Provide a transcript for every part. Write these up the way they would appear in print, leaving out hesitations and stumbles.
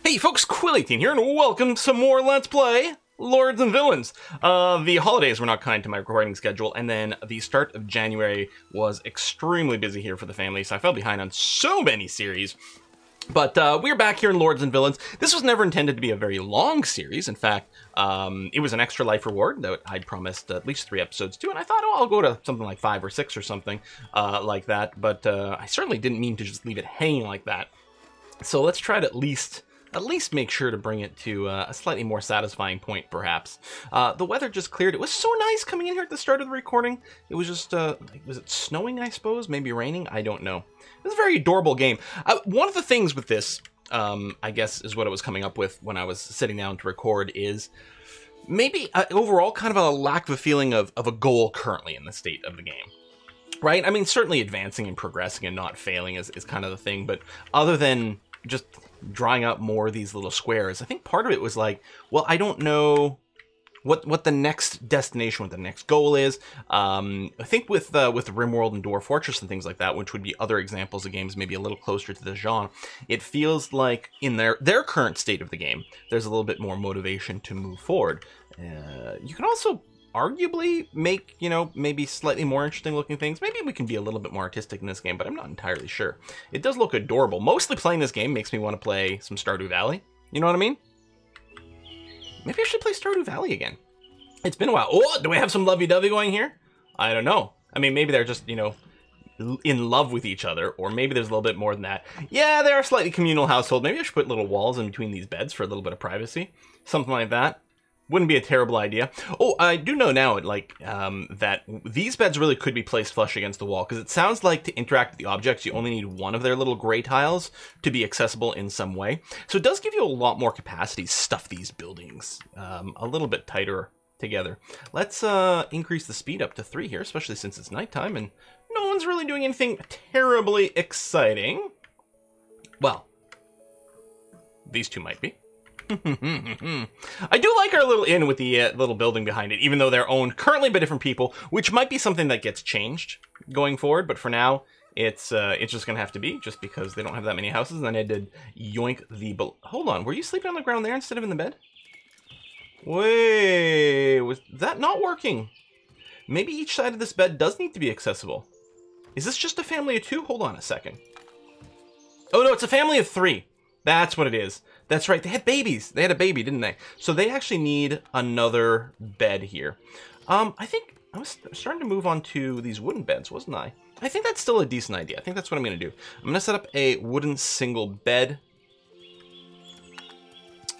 Hey folks, Quill18 here, and welcome to some more Let's Play Lords and Villains. The holidays were not kind to my recording schedule, and then the start of January was extremely busy here for the family, so I fell behind on so many series. But we're back here in Lords and Villains. This was never intended to be a very long series. In fact, it was an Extra Life reward that I'd promised at least 3 episodes to, and I thought, oh, I'll go to something like 5 or 6 or something like that. But I certainly didn't mean to just leave it hanging like that. So let's try to at least make sure to bring it to a slightly more satisfying point, perhaps. The weather just cleared. It was so nice coming in here at the start of the recording. It was just, was it snowing, I suppose? Maybe raining? I don't know. It was a very adorable game. One of the things with this, I guess, is what I was coming up with when I was sitting down to record, is maybe overall kind of a lack of a feeling of a goal currently in the state of the game. Right? I mean, certainly advancing and progressing and not failing is kind of the thing, but other than just drawing out more of these little squares, I think part of it was like, well, I don't know what the next destination, what the next goal is. I think with RimWorld and Dwarf Fortress and things like that, which would be other examples of games maybe a little closer to the genre, it feels like in their current state of the game, there's a little bit more motivation to move forward. You can also arguably make, you know, maybe slightly more interesting looking things. Maybe we can be a little bit more artistic in this game, but I'm not entirely sure. It does look adorable. Mostly playing this game makes me want to play some Stardew Valley. You know what I mean? Maybe I should play Stardew Valley again. It's been a while. Oh, do we have some lovey-dovey going here? I don't know. I mean, maybe they're just, you know, in love with each other, or maybe there's a little bit more than that. Yeah, they're a slightly communal household. Maybe I should put little walls in between these beds for a little bit of privacy. Something like that. Wouldn't be a terrible idea. Oh, I do know now, like, that these beds really could be placed flush against the wall, because it sounds like to interact with the objects, you only need one of their little gray tiles to be accessible in some way. So it does give you a lot more capacity to stuff these buildings a little bit tighter together. Let's increase the speed up to 3 here, especially since it's nighttime and no one's really doing anything terribly exciting. Well, these two might be. I do like our little inn with the little building behind it, even though they're owned currently by different people, which might be something that gets changed going forward. But for now, it's just gonna have to be, just because they don't have that many houses. And then I did yoink the. Hold on, were you sleeping on the ground there instead of in the bed? Wait, was that not working? Maybe each side of this bed does need to be accessible. Is this just a family of 2? Hold on a second. Oh no, it's a family of 3. That's what it is. That's right, they had babies. They had a baby, didn't they? So they actually need another bed here. I think I was starting to move on to these wooden beds, wasn't I? I think that's still a decent idea. I think that's what I'm gonna do. I'm gonna set up a wooden single bed.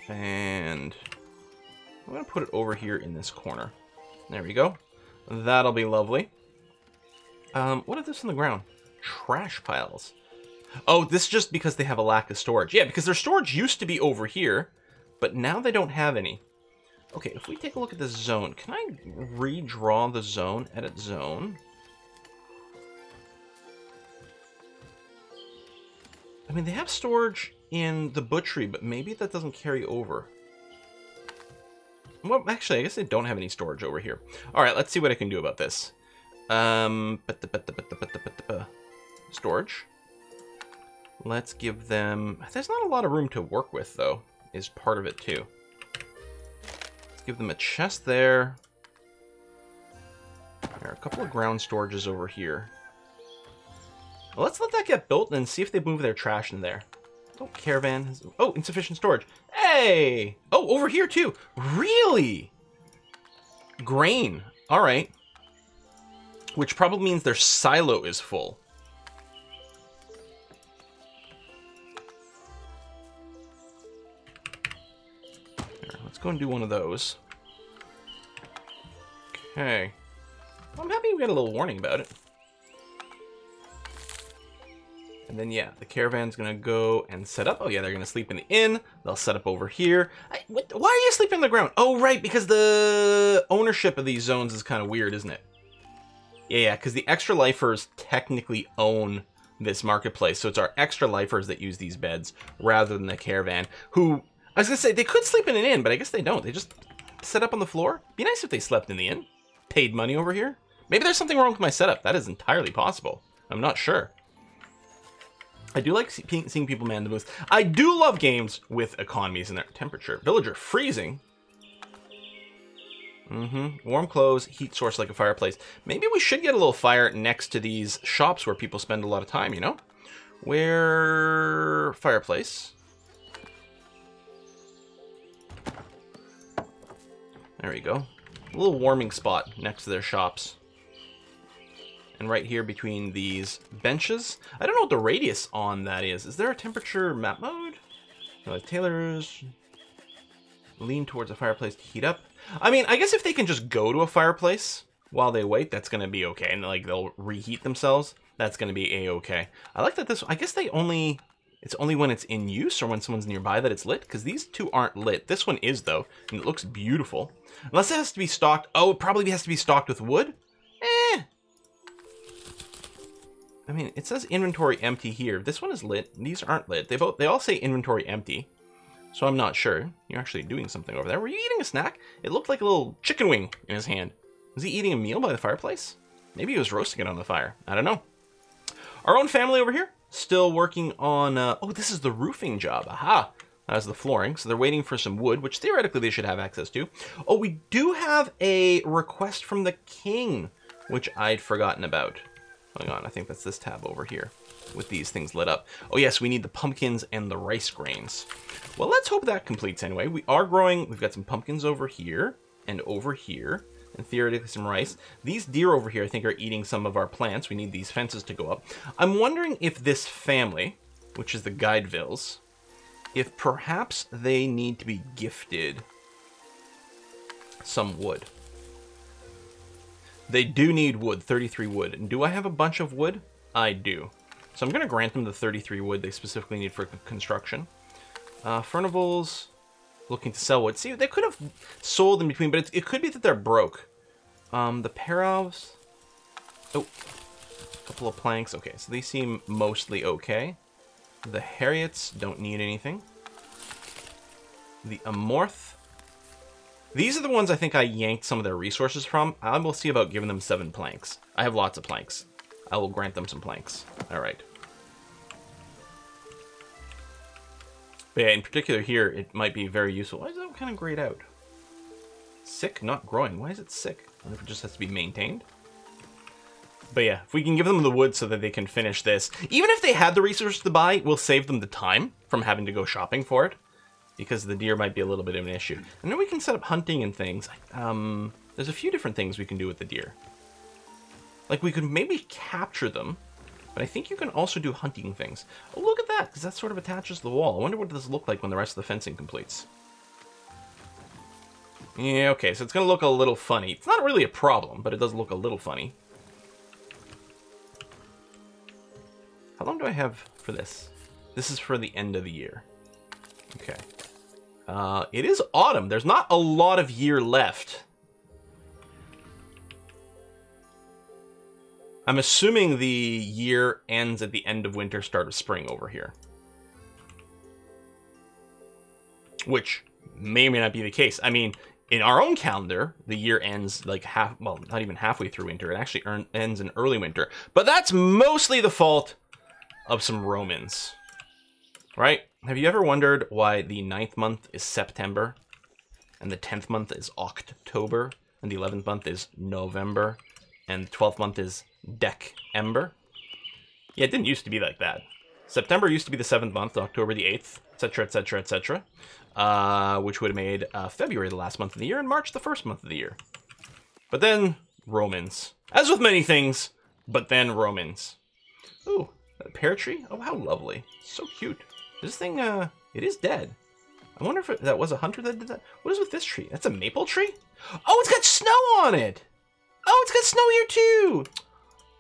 And I'm gonna put it over here in this corner. There we go. That'll be lovely. What is this on the ground? Trash piles. Oh, this is just because they have a lack of storage. Yeah, because their storage used to be over here, but now they don't have any. Okay, if we take a look at this zone, can I redraw the zone? Edit zone. I mean, they have storage in the butchery, but maybe that doesn't carry over. Well, actually, I guess they don't have any storage over here. All right, let's see what I can do about this. Storage. Let's give them... There's not a lot of room to work with, though, is part of it, too. Let's give them a chest there. There are a couple of ground storages over here. Well, let's let that get built and see if they move their trash in there. Oh, caravan has... Oh, insufficient storage. Hey! Oh, over here, too. Really? Grain. All right. Which probably means their silo is full. Let's go and do one of those. Okay. Well, I'm happy we got a little warning about it. And then, yeah, the caravan's gonna go and set up. Oh, yeah, they're gonna sleep in the inn. They'll set up over here. Why are you sleeping on the ground? Oh, right, because the ownership of these zones is kind of weird, isn't it? Yeah, because the Extra Lifers technically own this marketplace. So it's our Extra Lifers that use these beds rather than the caravan, who... I was gonna say, they could sleep in an inn, but I guess they don't. They just set up on the floor. Be nice if they slept in the inn. Paid money over here. Maybe there's something wrong with my setup. That is entirely possible. I'm not sure. I do like seeing people man the booths. I do love games with economies in their temperature. Villager freezing. Warm clothes, heat source like a fireplace. Maybe we should get a little fire next to these shops where people spend a lot of time, you know? Where... fireplace. There we go. A little warming spot next to their shops. And right here between these benches. I don't know what the radius on that is. Is there a temperature map mode? No, like tailors... lean towards a fireplace to heat up. I mean, I guess if they can just go to a fireplace while they wait, that's going to be okay. And like they'll reheat themselves. That's going to be a-okay. I like that this... I guess they only... It's only when it's in use or when someone's nearby that it's lit. Because these two aren't lit. This one is, though. And it looks beautiful. Unless it has to be stocked... Oh, it probably has to be stocked with wood? Eh. I mean, it says inventory empty here. This one is lit. These aren't lit. They all say inventory empty. So I'm not sure. You're actually doing something over there. Were you eating a snack? It looked like a little chicken wing in his hand. Was he eating a meal by the fireplace? Maybe he was roasting it on the fire. I don't know. Our own family over here, still working on... oh, this is the roofing job. Aha! That's the flooring. So they're waiting for some wood, which theoretically they should have access to. Oh, we do have a request from the king, which I'd forgotten about. Hang on, I think that's this tab over here with these things lit up. Oh yes, we need the pumpkins and the rice grains. Well, let's hope that completes anyway. We are growing, we've got some pumpkins over here, and theoretically some rice. These deer over here, I think, are eating some of our plants. We need these fences to go up. I'm wondering if this family, which is the Guidevilles, if perhaps they need to be gifted some wood. They do need wood, 33 wood. And do I have a bunch of wood? I do. So I'm going to grant them the 33 wood they specifically need for construction. Furnivals, looking to sell wood. See, they could have sold in between, but it could be that they're broke. The Paravs. Oh, a couple of planks. Okay, so they seem mostly okay. The Harriets don't need anything. The Amorth. These are the ones I think I yanked some of their resources from. I will see about giving them 7 planks. I have lots of planks. I will grant them some planks. All right. But yeah, in particular here, it might be very useful. Why is that kind of grayed out? Sick, not growing. Why is it sick? I wonder if it just has to be maintained. But yeah, if we can give them the wood so that they can finish this. Even if they had the resources to buy, we'll save them the time from having to go shopping for it. Because the deer might be a little bit of an issue. And then we can set up hunting and things. There's a few different things we can do with the deer. Like, we could maybe capture them. But I think you can also do hunting things. Oh, look at that, because that sort of attaches to the wall. I wonder what this look like when the rest of the fencing completes. Yeah, okay, so it's going to look a little funny. It's not really a problem, but it does look a little funny. How long do I have for this? This is for the end of the year. Okay. It is autumn. There's not a lot of year left. I'm assuming the year ends at the end of winter, start of spring over here. Which may or may not be the case. I mean, in our own calendar, the year ends like well, not even halfway through winter. It actually ends in early winter. But that's mostly the fault of some Romans. Right? Have you ever wondered why the 9th month is September, and the 10th month is October, and the 11th month is November, and the 12th month is December? Yeah, it didn't used to be like that. September used to be the 7th month, October the 8th, etc., etc., etc., which would have made February the last month of the year, and March the first month of the year. But then, Romans. As with many things, but then Romans. Ooh, a pear tree? Oh, how lovely. So cute. This thing, it is dead. I wonder if that was a hunter that did that. What is with this tree? That's a maple tree? Oh, it's got snow on it! Oh, it's got snow here too!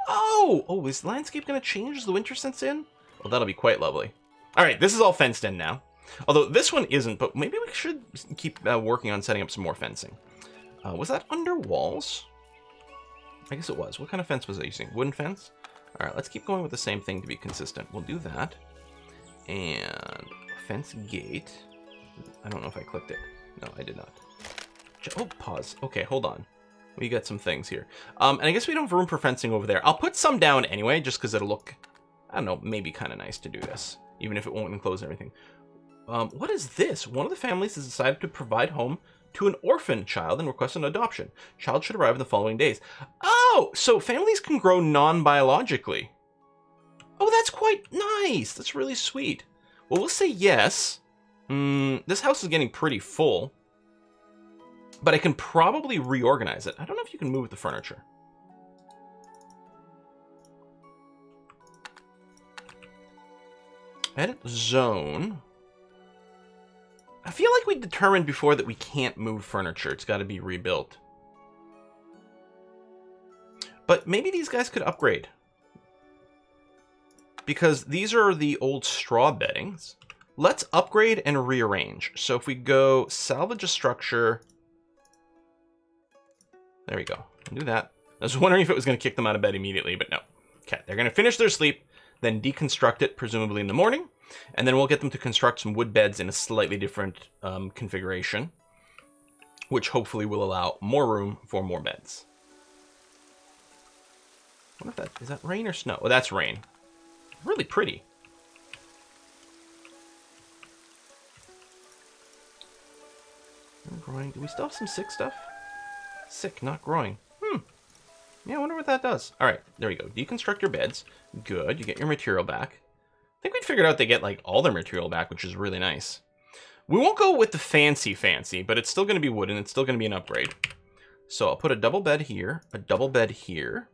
Oh, is the landscape going to change as the winter sets in? Well, that'll be quite lovely. Alright, this is all fenced in now. Although this one isn't, but maybe we should keep working on setting up some more fencing. Was that under walls? I guess it was. What kind of fence was I using? Wooden fence? Alright, let's keep going with the same thing to be consistent. We'll do that. And fence gate. I don't know if I clicked it. No, I did not. Oh, pause. Okay, hold on. We got some things here. And I guess we don't have room for fencing over there. I'll put some down anyway, just because it'll look I don't know, maybe kind of nice to do this, even if it won't enclose everything. What is this? One of the families has decided to provide home to an orphan child and request an adoption. Child should arrive in the following days. Oh, so families can grow non-biologically. Oh, that's quite nice. That's really sweet. Well, we'll say yes. This house is getting pretty full, but I can probably reorganize it. I don't know if you can move the furniture. Edit zone. I feel like we determined before that we can't move furniture. It's got to be rebuilt. But maybe these guys could upgrade. Because these are the old straw beddings. Let's upgrade and rearrange. So if we go salvage a structure. There we go. Do that. I was wondering if it was going to kick them out of bed immediately, but no. Okay, they're going to finish their sleep, then deconstruct it, presumably in the morning. And then we'll get them to construct some wood beds in a slightly different configuration, which hopefully will allow more room for more beds. I wonder if is that rain or snow? Oh, that's rain. Really pretty. Growing. Do we still have some sick stuff? Sick, not growing. Yeah, I wonder what that does. All right, there we go. Deconstruct your beds. Good. You get your material back. I think we figured out they get like all their material back, which is really nice. We won't go with the fancy, but it's still going to be wooden. It's still going to be an upgrade. So I'll put a double bed here, a double bed here,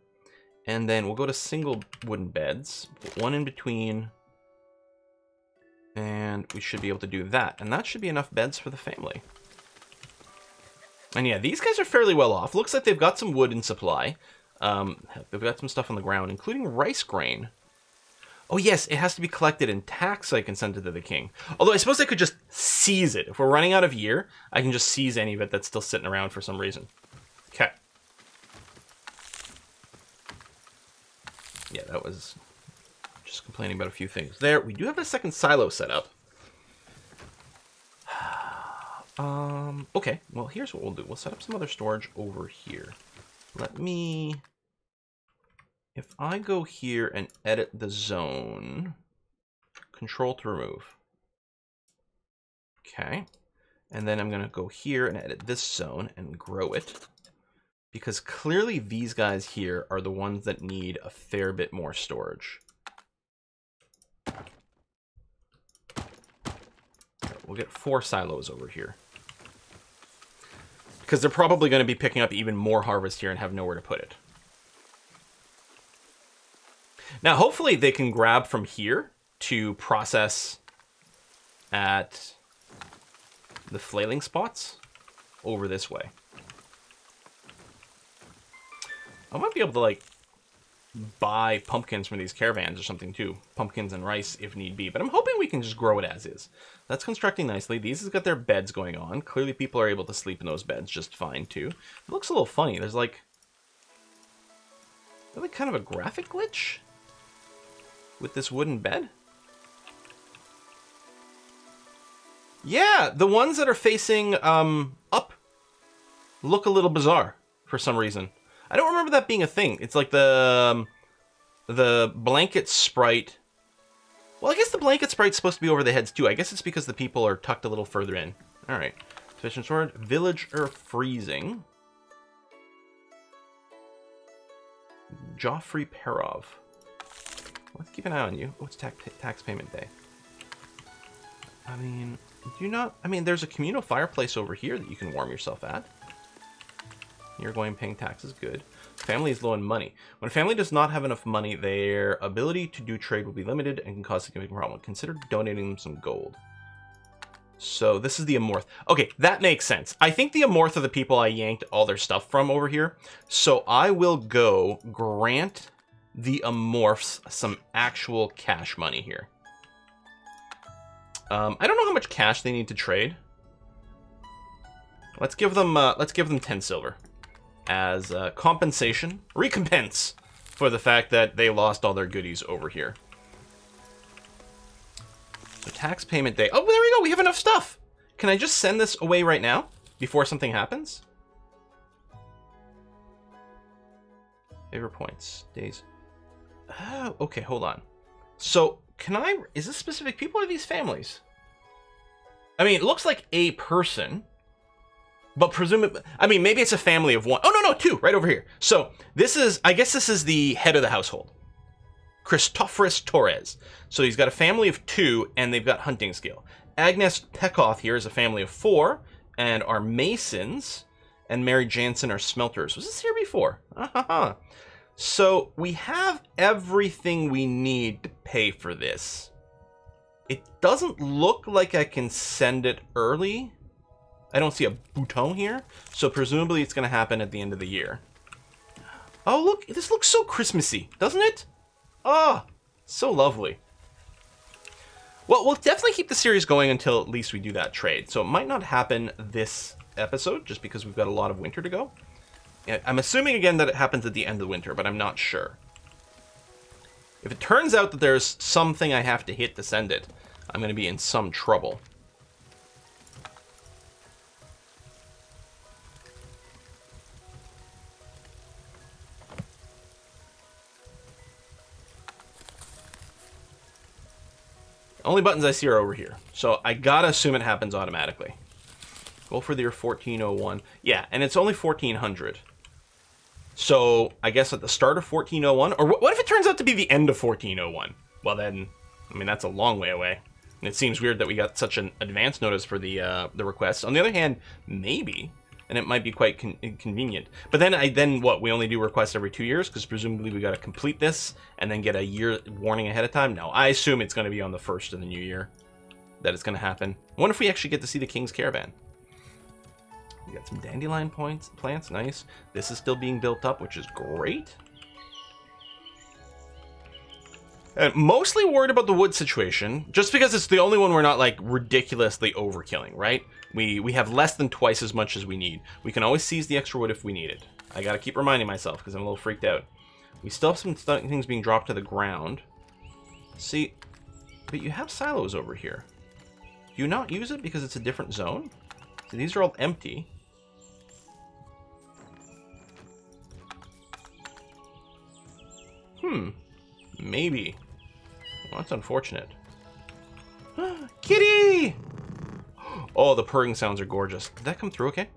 and then we'll go to single wooden beds. Put one in between, and we should be able to do that. And that should be enough beds for the family. And yeah, these guys are fairly well off. Looks like they've got some wood in supply. They've got some stuff on the ground, including rice grain. Oh yes, it has to be collected in tax so I can send it to the king. Although I suppose I could just seize it. If we're running out of year, I can just seize any of it that's still sitting around for some reason. Okay. Yeah, that was just complaining about a few things there. We do have a second silo set up. Okay, well, here's what we'll do. We'll set up some other storage over here. Let me... If I go here and edit the zone, control to remove. Okay. And then I'm going to go here and edit this zone and grow it. Because clearly these guys here are the ones that need a fair bit more storage. We'll get 4 silos over here. Because they're probably going to be picking up even more harvest here and have nowhere to put it. Now, hopefully they can grab from here to process at the flailing spots over this way. I might be able to, like, buy pumpkins from these caravans or something, too. Pumpkins and rice, if need be. But I'm hoping we can just grow it as is. That's constructing nicely. These has got their beds going on. Clearly people are able to sleep in those beds just fine, too. It looks a little funny. There's, like kind of a graphic glitch with this wooden bed. Yeah, the ones that are facing up look a little bizarre for some reason. I don't remember that being a thing. It's like the blanket sprite. Well, I guess the blanket sprite's supposed to be over the heads too. I guess it's because the people are tucked a little further in. All right. Sufficient storage. Villager freezing. Joffrey Perov. Let's keep an eye on you. Oh, it's tax payment day. I mean, there's a communal fireplace over here that you can warm yourself at. You're going and paying taxes, good. Family is low on money. When a family does not have enough money, their ability to do trade will be limited and can cause a significant problem. Consider donating them some gold. So this is the Amorth. Okay, that makes sense. I think the Amorth are the people I yanked all their stuff from over here. So I will go grant the Amorphs some actual cash money here. I don't know how much cash they need to trade. Let's give them 10 silver as compensation, recompense for the fact that they lost all their goodies over here. So tax payment day. Oh, there we go. We have enough stuff. Can I just send this away right now before something happens? Favorite points, days. Oh, okay, hold on. So, is this specific people or are these families? I mean, it looks like a person, but presumably, I mean, maybe it's a family of one. Oh, no, two, right over here. So, I guess this is the head of the household, Christophorus Torres. So he's got a family of 2, and they've got hunting skill. Agnes Pekoth here is a family of 4, and are masons, and Mary Jansen are smelters. Was this here before? So we have everything we need to pay for this. It doesn't look like I can send it early. I don't see a bouton here, so presumably it's going to happen at the end of the year. Oh, look, this looks so Christmassy, doesn't it? Oh, so lovely. Well, we'll definitely keep the series going until at least we do that trade. So it might not happen this episode, just because we've got a lot of winter to go. I'm assuming, again, that it happens at the end of the winter, but I'm not sure. If it turns out that there's something I have to hit to send it, I'm going to be in some trouble. Only buttons I see are over here, so I gotta assume it happens automatically. Go for the year 1401. Yeah, and it's only 1400. So I guess at the start of 1401, or what if it turns out to be the end of 1401? Well then, I mean, that's a long way away. And it seems weird that we got such an advance notice for the request. On the other hand, maybe, and it might be quite convenient. But then what? We only do requests every 2 years, because presumably we got to complete this and then get a year warning ahead of time. No, I assume it's going to be on the 1st of the new year that it's going to happen. I wonder if we actually get to see the King's Caravan. We got some dandelion plants, nice. This is still being built up, which is great. And mostly worried about the wood situation, just because it's the only one we're not like ridiculously overkilling, right? We have less than twice as much as we need. We can always seize the extra wood if we need it. I gotta keep reminding myself because I'm a little freaked out. We still have some things being dropped to the ground. See, but you have silos over here. Do you not use it because it's a different zone? See, these are all empty. Maybe. Well, that's unfortunate. Kitty! Oh, the purring sounds are gorgeous. Did that come through okay?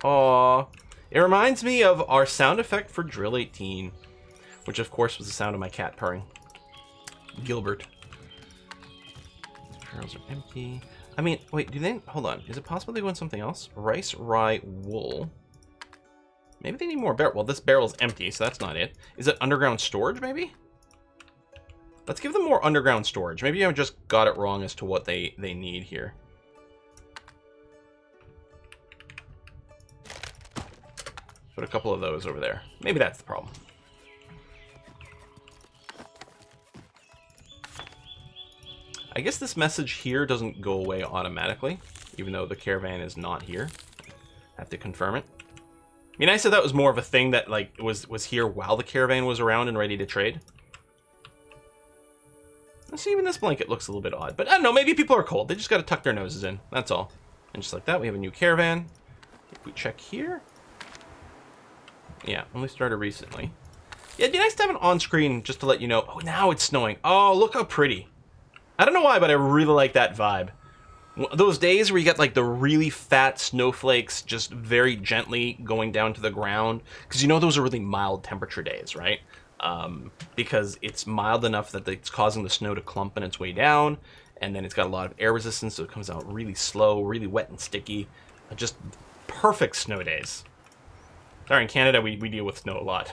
Aw. It reminds me of our sound effect for Drill 18, which of course was the sound of my cat purring. Gilbert. Barrels are empty. I mean, wait, hold on. Is it possible they go in something else? Rice, rye, wool. Maybe they need more barrel. Well, this barrel's empty, so that's not it. Is it underground storage, maybe? Let's give them more underground storage. Maybe I just got it wrong as to what they need here. Put a couple of those over there. Maybe that's the problem. I guess this message here doesn't go away automatically, even though the caravan is not here. I have to confirm it. I mean, I said that was more of a thing that like was here while the caravan was around and ready to trade. Let's see, even this blanket looks a little bit odd, but I don't know, maybe people are cold. They just got to tuck their noses in, that's all. And just like that, we have a new caravan. If we check here, yeah, only started recently. Yeah, it'd be nice to have an on-screen just to let you know. Oh, now it's snowing. Oh, look how pretty. I don't know why, but I really like that vibe. Those days where you get like the really fat snowflakes just very gently going down to the ground. Because you know those are really mild temperature days, right? Because it's mild enough that it's causing the snow to clump on its way down. And then it's got a lot of air resistance, so it comes out really slow, really wet and sticky. Just perfect snow days. Sorry, in Canada we deal with snow a lot.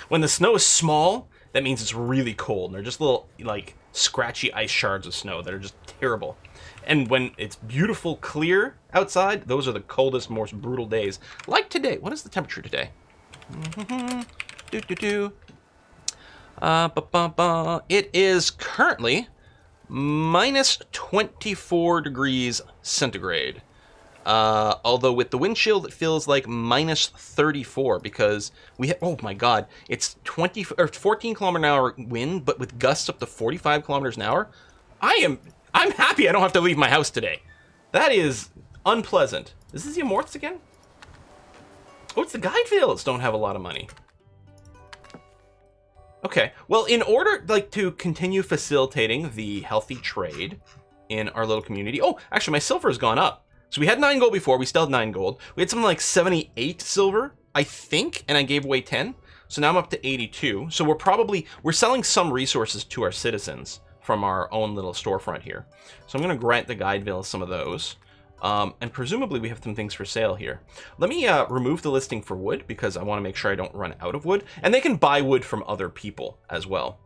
When the snow is small, that means it's really cold. And they're just little like scratchy ice shards of snow that are just terrible. And when it's beautiful, clear outside, those are the coldest, most brutal days. Like today. What is the temperature today? It is currently minus 24 degrees centigrade. Although with the wind chill, it feels like minus 34 because we have, oh my god, it's 14 kilometer an hour wind, but with gusts up to 45 kilometers an hour. I'm happy I don't have to leave my house today. That is unpleasant. Is this the Amorths again? Oh, it's the guide fields don't have a lot of money. Okay, well, in order like to continue facilitating the healthy trade in our little community. Oh, actually, my silver has gone up. So we had 9 gold before. We still had 9 gold. We had something like 78 silver, I think, and I gave away 10. So now I'm up to 82. So we're selling some resources to our citizens from our own little storefront here. So I'm going to grant the guide villas some of those. And presumably we have some things for sale here. Let me remove the listing for wood because I want to make sure I don't run out of wood. And they can buy wood from other people as well.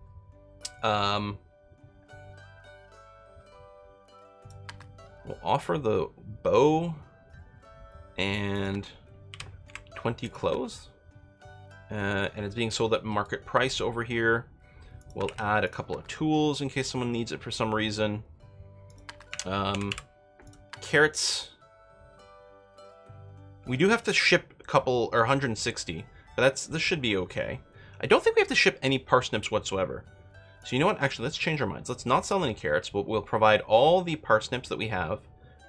We'll offer the bow and 20 clothes. And it's being sold at market price over here. We'll add a couple of tools in case someone needs it for some reason. Carrots. We do have to ship a couple, or 160, but this should be okay. I don't think we have to ship any parsnips whatsoever. So you know what? Actually, let's change our minds. Let's not sell any carrots, but we'll provide all the parsnips that we have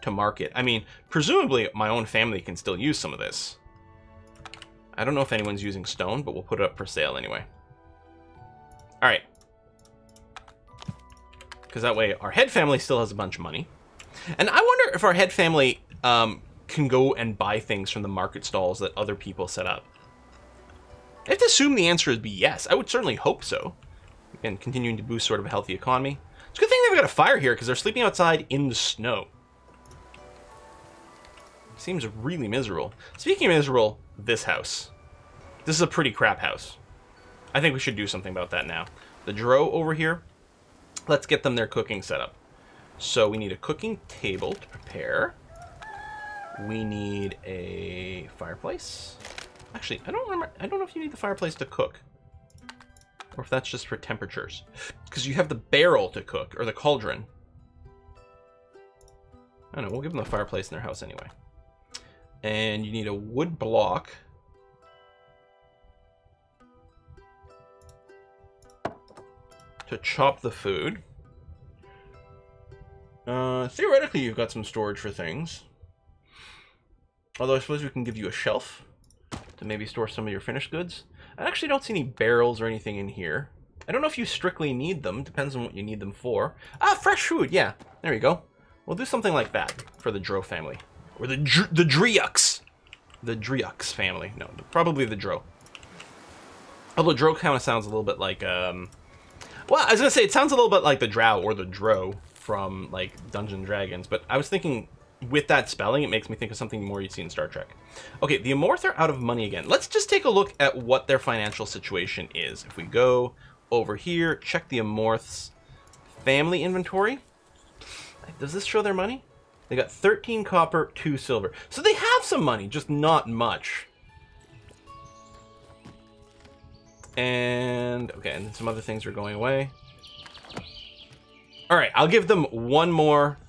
to market. I mean, presumably my own family can still use some of this. I don't know if anyone's using stone, but we'll put it up for sale anyway. All right. Because that way our head family still has a bunch of money. And I wonder if our head family can go and buy things from the market stalls that other people set up. I have to assume the answer would be yes. I would certainly hope so. Again, continuing to boost sort of a healthy economy. It's a good thing they've got a fire here because they're sleeping outside in the snow. Seems really miserable. Speaking of miserable, this house. This is a pretty crap house. I think we should do something about that now. The Dro over here, let's get them their cooking setup. So we need a cooking table to prepare. We need a fireplace. Actually, I don't know if you need the fireplace to cook. Or if that's just for temperatures. Because you have the barrel to cook, or the cauldron. I don't know, we'll give them the fireplace in their house anyway. And you need a wood block. To chop the food. Theoretically, you've got some storage for things. Although I suppose we can give you a shelf to maybe store some of your finished goods. I actually don't see any barrels or anything in here. I don't know if you strictly need them. Depends on what you need them for. Ah, fresh food. Yeah, there you go. We'll do something like that for the Dro family. Or the Driux. The Driux family. No, probably the Dro. Although Dro kind of sounds a little bit like... well, I was going to say, it sounds a little bit like the Drow or the Dro from, like, Dungeons & Dragons. But I was thinking, with that spelling, it makes me think of something more you'd see in Star Trek. Okay, the Amorth are out of money again. Let's just take a look at what their financial situation is. If we go over here, check the Amorth's family inventory. Does this show their money? They got 13 copper, 2 silver. So they have some money, just not much. And, okay, and some other things are going away. All right, I'll give them one more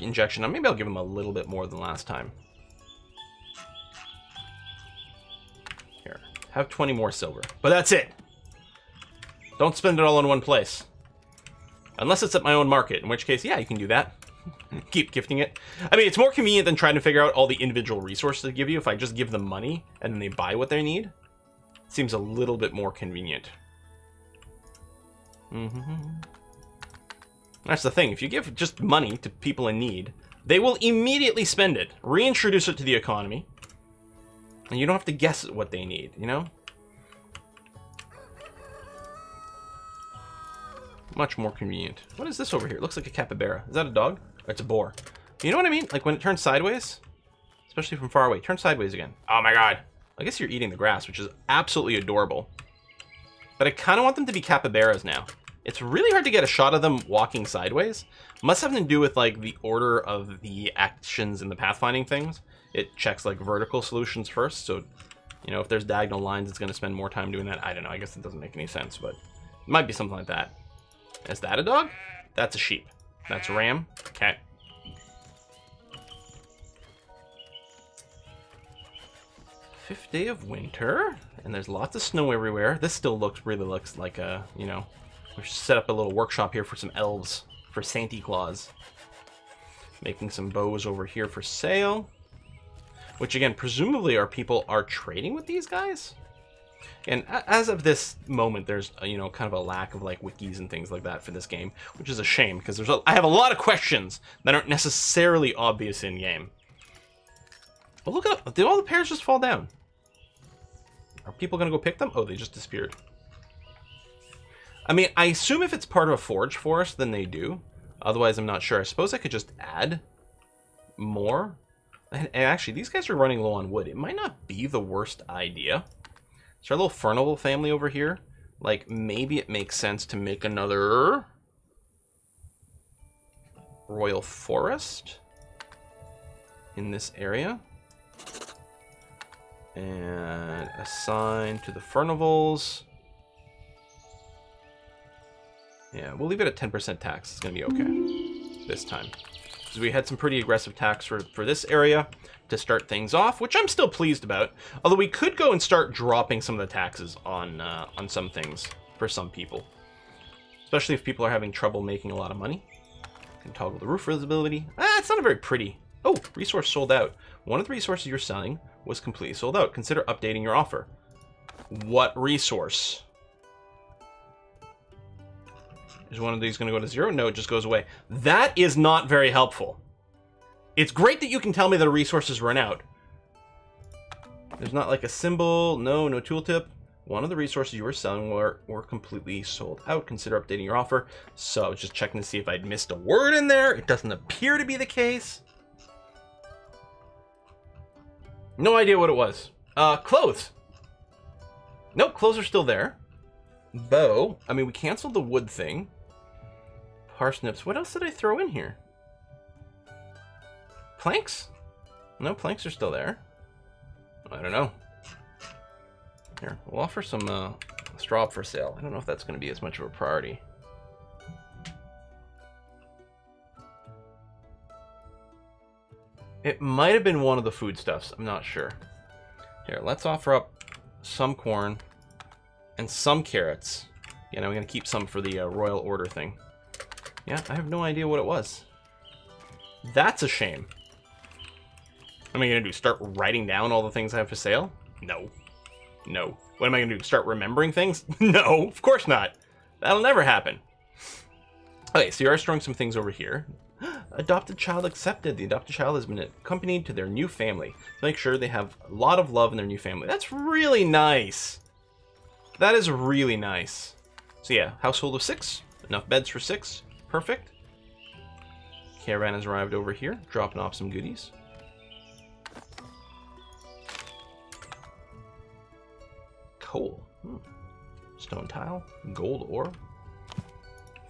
injection. Maybe I'll give them a little bit more than last time. Here, have 20 more silver. But that's it. Don't spend it all in one place. Unless it's at my own market, in which case, yeah, you can do that. Keep gifting it. I mean, it's more convenient than trying to figure out all the individual resources they give you. If I just give them money and then they buy what they need, it seems a little bit more convenient. That's the thing. If you give just money to people in need, they will immediately spend it, reintroduce it to the economy, and you don't have to guess what they need, you know? Much more convenient. What is this over here? It looks like a capybara. Is that a dog? Or it's a boar. You know what I mean? Like when it turns sideways, especially from far away. Turn sideways again. Oh my god. I guess you're eating the grass, which is absolutely adorable. But I kind of want them to be capybaras now. It's really hard to get a shot of them walking sideways. Must have to do with like the order of the actions in the pathfinding things. It checks like vertical solutions first. So, you know, if there's diagonal lines, it's going to spend more time doing that. I don't know. I guess it doesn't make any sense, but it might be something like that. Is that a dog? That's a sheep. That's a ram. Okay. Fifth day of winter, and there's lots of snow everywhere. This still really looks like a, you know, we should set up a little workshop here for some elves, for Santa Claus. Making some bows over here for sale. Which again, presumably our people are trading with these guys? And as of this moment, there's you know, kind of a lack of like wikis and things like that for this game, which is a shame because I have a lot of questions that aren't necessarily obvious in game. But look up, did all the pears just fall down? Are people gonna go pick them? Oh, they just disappeared. I mean, I assume if it's part of a forage forest, then they do. Otherwise, I'm not sure. I suppose I could just add more. And actually, these guys are running low on wood. It might not be the worst idea. So our little Furnival family over here, like, maybe it makes sense to make another royal forest in this area. And assign to the Furnivals. Yeah, we'll leave it at 10% tax. It's going to be okay this time. Because we had some pretty aggressive tax for this area to start things off, which I'm still pleased about. Although we could go and start dropping some of the taxes on some things for some people. Especially if people are having trouble making a lot of money. Can toggle the roof visibility. It's not a very pretty. Oh, resource sold out. One of the resources you're selling was completely sold out. Consider updating your offer. What resource? Is one of these going to go to 0? No, it just goes away. That is not very helpful. It's great that you can tell me that a resource has run out. There's not like a symbol. No tooltip. One of the resources you were selling were completely sold out. Consider updating your offer. So I was just checking to see if I'd missed a word in there. It doesn't appear to be the case. No idea what it was. Clothes. Nope, clothes are still there. Bow. I mean, we canceled the wood thing. Parsnips. What else did I throw in here? Planks? No, planks are still there. I don't know. Here, we'll offer some straw for sale. I don't know if that's going to be as much of a priority. It might have been one of the foodstuffs. I'm not sure. Here, let's offer up some corn and some carrots. You know, we're going to keep some for the royal order thing. Yeah, I have no idea what it was. That's a shame. What am I going to do? Start writing down all the things I have for sale? No. No. What am I going to do? Start remembering things? No, of course not. That'll never happen. Okay, so you are storing some things over here. Adopted child accepted. The adopted child has been accompanied to their new family. Make sure they have a lot of love in their new family. That's really nice. That is really nice. So yeah, household of 6. Enough beds for 6. Perfect. Caravan has arrived over here, dropping off some goodies. Coal. Stone tile. Gold ore.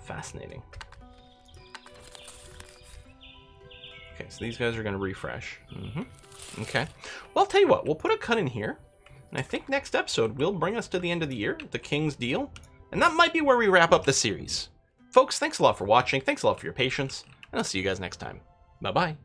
Fascinating. Okay, so these guys are going to refresh. Okay. Well, I'll tell you what. We'll put a cut in here. And I think next episode will bring us to the end of the year, the King's Deal. And that might be where we wrap up the series. Folks, thanks a lot for watching. Thanks a lot for your patience. And I'll see you guys next time. Bye-bye.